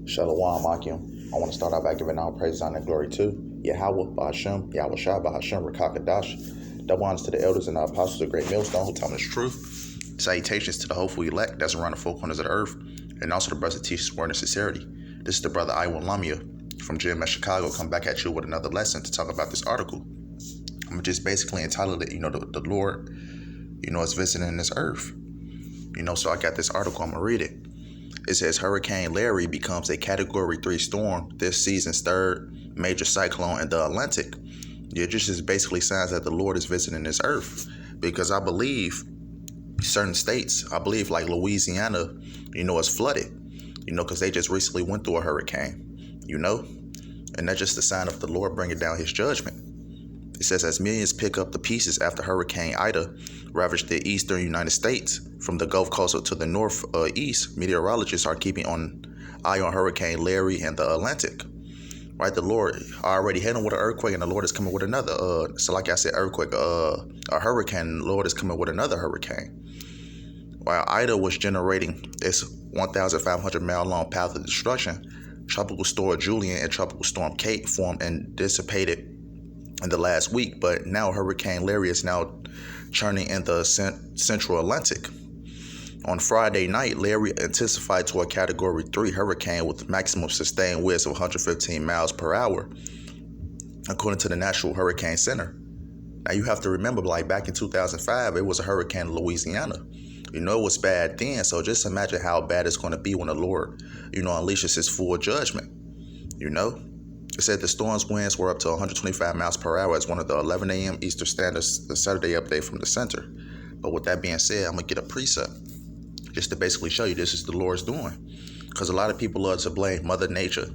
Shalom, Akim. I want to start out by giving all praise, honor, and glory to Yahweh, Bahashem, Yahweh Shai, Bahashem, Rakakadash. Double honors to the elders and the apostles of Great Millstone who taught us truth. Salutations to the hopeful elect that's around the four corners of the earth, and also the brothers that teach word and sincerity. This is the brother Iwan Lamia from GMS Chicago, come back at you with another lesson to talk about this article. I'm just basically entitled it, the Lord, is visiting this earth. So I got this article, I'm going to read it. It says Hurricane Larry becomes a Category 3 storm, this season's third major cyclone in the Atlantic. It just is basically signs that the Lord is visiting this earth, because I believe certain states, I believe like Louisiana, is flooded, because they just recently went through a hurricane, and that's just a sign of the Lord bringing down his judgment. It says as millions pick up the pieces after Hurricane Ida ravaged the eastern United States, from the Gulf Coast to the northeast, meteorologists are keeping an eye on Hurricane Larry and the Atlantic. Right, the Lord already hit him with an earthquake, and the Lord is coming with another. So like I said, earthquake, a hurricane. The Lord is coming with another hurricane. While Ida was generating its 1,500-mile-long path of destruction, Tropical Storm Julian and Tropical Storm Kate formed and dissipated in the last week, but now Hurricane Larry is now churning in the central Atlantic. On Friday night, Larry intensified to a Category 3 hurricane with maximum sustained winds of 115 miles per hour, according to the National Hurricane Center. Now you have to remember, like back in 2005, it was a hurricane in Louisiana. It was bad then, so just imagine how bad it's going to be when the Lord, unleashes his full judgment, It said the storm's winds were up to 125 miles per hour as one of the 11 a.m. Eastern Standard Saturday update from the center. But with that being said, I'm going to get a precept just to basically show you this is the Lord's doing. Because a lot of people love to blame Mother Nature,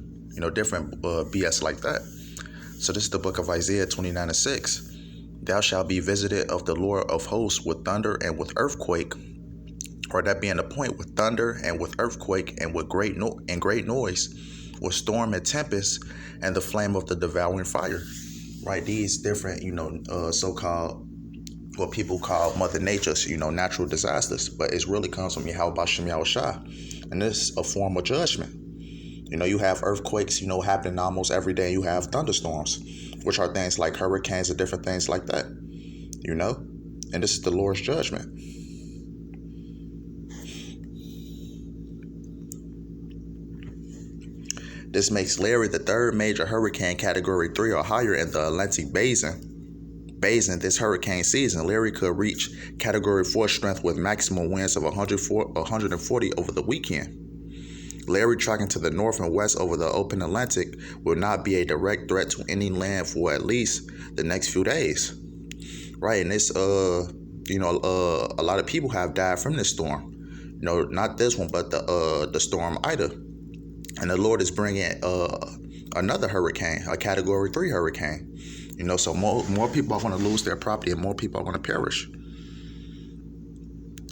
different BS like that. So this is the book of Isaiah 29:6. Thou shalt be visited of the Lord of hosts with thunder and with earthquake, or that being the point, with thunder and with earthquake and with great noise, with storm and tempest and the flame of the devouring fire. Right, these different, so-called, what people call Mother Nature's, natural disasters, but it really comes from Yahweh Bashem Yahweh Shai, and this is a form of judgment. You have earthquakes, happening almost every day. You have thunderstorms, which are things like hurricanes and different things like that, and this is the Lord's judgment. This makes Larry the third major hurricane Category 3 or higher in the Atlantic Basin. This hurricane season, Larry could reach Category 4 strength with maximum winds of 140 over the weekend. Larry, tracking to the north and west over the open Atlantic, will not be a direct threat to any land for at least the next few days. Right, and this, a lot of people have died from this storm. Not this one, but the storm Ida. And the Lord is bringing another hurricane, a Category 3 hurricane. So more people are going to lose their property and more people are going to perish.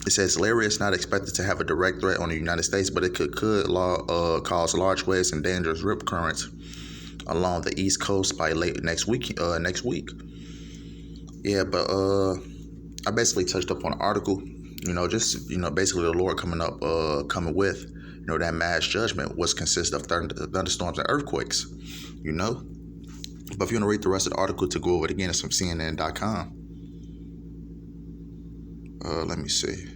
It says Larry is not expected to have a direct threat on the United States, but it could cause large waves and dangerous rip currents along the East Coast by late next week. Yeah, but I basically touched up on an article. Basically the Lord coming with that mass judgment, which consists of thunderstorms and earthquakes, But if you want to read the rest of the article to go over it again, it's from CNN.com. Let me see.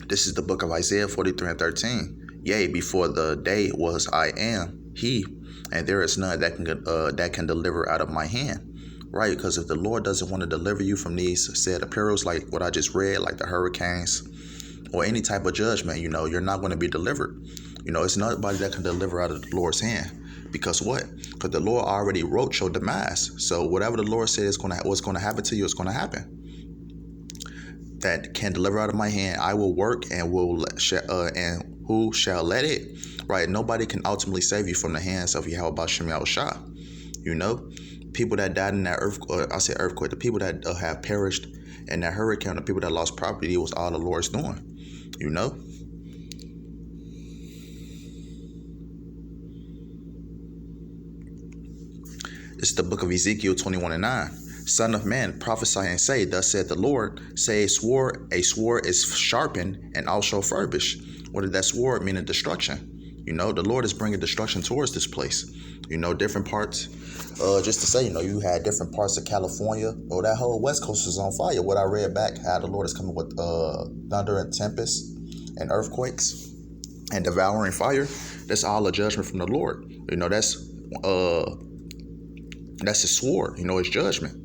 This is the book of Isaiah 43:13. Yea, before the day was I am, he, and there is none that can deliver out of my hand. Right, because if the Lord doesn't want to deliver you from these said perils, like what I just read, like the hurricanes or any type of judgment, you're not going to be delivered. It's nobody that can deliver out of the Lord's hand. Because what? Because the Lord already wrote your demise. So whatever the Lord said what's going to happen to you, it's going to happen. That can deliver out of my hand, I will work and and who shall let it? Right, nobody can ultimately save you from the hands of Yahweh Bashem Yahweh Shai. People that died in that earthquake, the people that have perished in that hurricane, the people that lost property, it was all the Lord's doing, This is the book of Ezekiel 21:9. Son of man, prophesy and say, thus said the Lord, say a sword is sharpened and also furbished. What did that sword mean? In destruction. The Lord is bringing destruction towards this place. Different parts. Just to say, you had different parts of California. That whole West Coast is on fire. What I read back, how the Lord is coming with thunder and tempests and earthquakes and devouring fire. That's all a judgment from the Lord. That's his sword. It's judgment.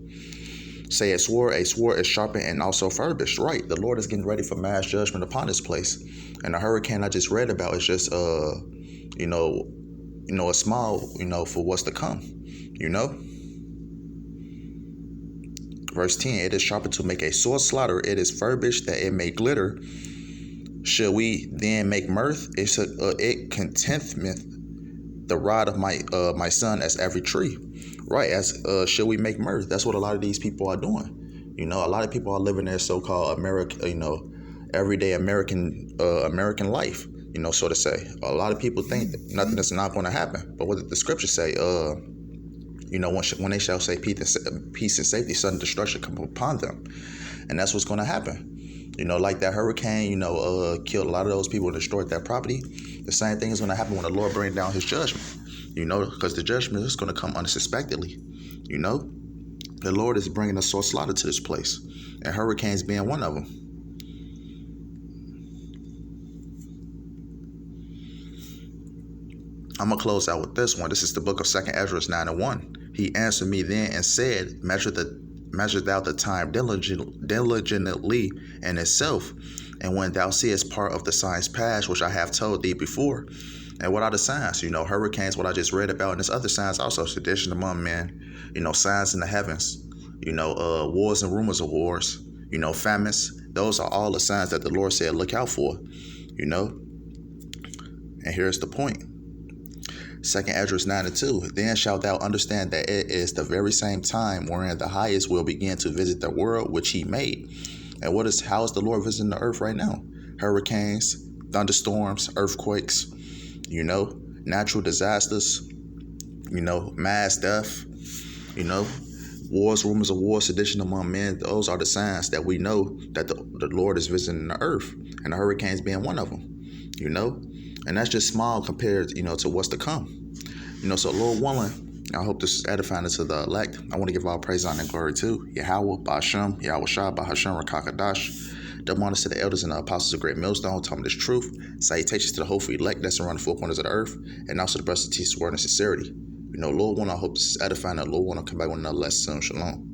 Say a sword is sharpened and also furbished. Right. The Lord is getting ready for mass judgment upon this place. And the hurricane I just read about is just a small, for what's to come. Verse 10, it is sharpened to make a sore slaughter. It is furbished that it may glitter. Shall we then make mirth? It contenteth the rod of my son as every tree. Right, should we make mirth? That's what a lot of these people are doing. A lot of people are living their so-called everyday American life, so to say. A lot of people think that nothing is not going to happen. But what did the scripture say? When they shall say peace and safety, sudden destruction come upon them. And that's what's going to happen. Like that hurricane, killed a lot of those people and destroyed that property. The same thing is going to happen when the Lord brings down his judgment. Because the judgment is going to come unsuspectedly. The Lord is bringing a sore slaughter to this place, and hurricanes being one of them. I'm going to close out with this one. This is the book of 2 Ezra 9:1. He answered me then and said, measure thou the time diligently in itself, and when thou seest part of the signs pass, which I have told thee before. And what are the signs? Hurricanes, what I just read about, and there's other signs also, sedition among men, signs in the heavens, wars and rumors of wars, famines. Those are all the signs that the Lord said, look out for, And here's the point. 2 Ezra 9:2. Then shalt thou understand that it is the very same time wherein the highest will begin to visit the world which he made. And how is the Lord visiting the earth right now? Hurricanes, thunderstorms, earthquakes, natural disasters, mass death, wars, rumors of war, sedition among men. Those are the signs that we know that the Lord is visiting the earth, and the hurricanes being one of them, and that's just small compared, to what's to come, so Lord willing, I hope this is edifying to the elect. I want to give all praise, honor, and glory to Yahweh, Ba'Shem, Yahweh Shah, Ba'Hashem, Rakakadash. Double honors to the elders and the apostles of Great Millstone who taught me this truth. Salutations to the hopeful elect that's around the four corners of the earth, and also the brothers to teach the word and sincerity. Lord willing, I hope this is edifying, and Lord willing, I'll come back with another lesson soon. Shalom.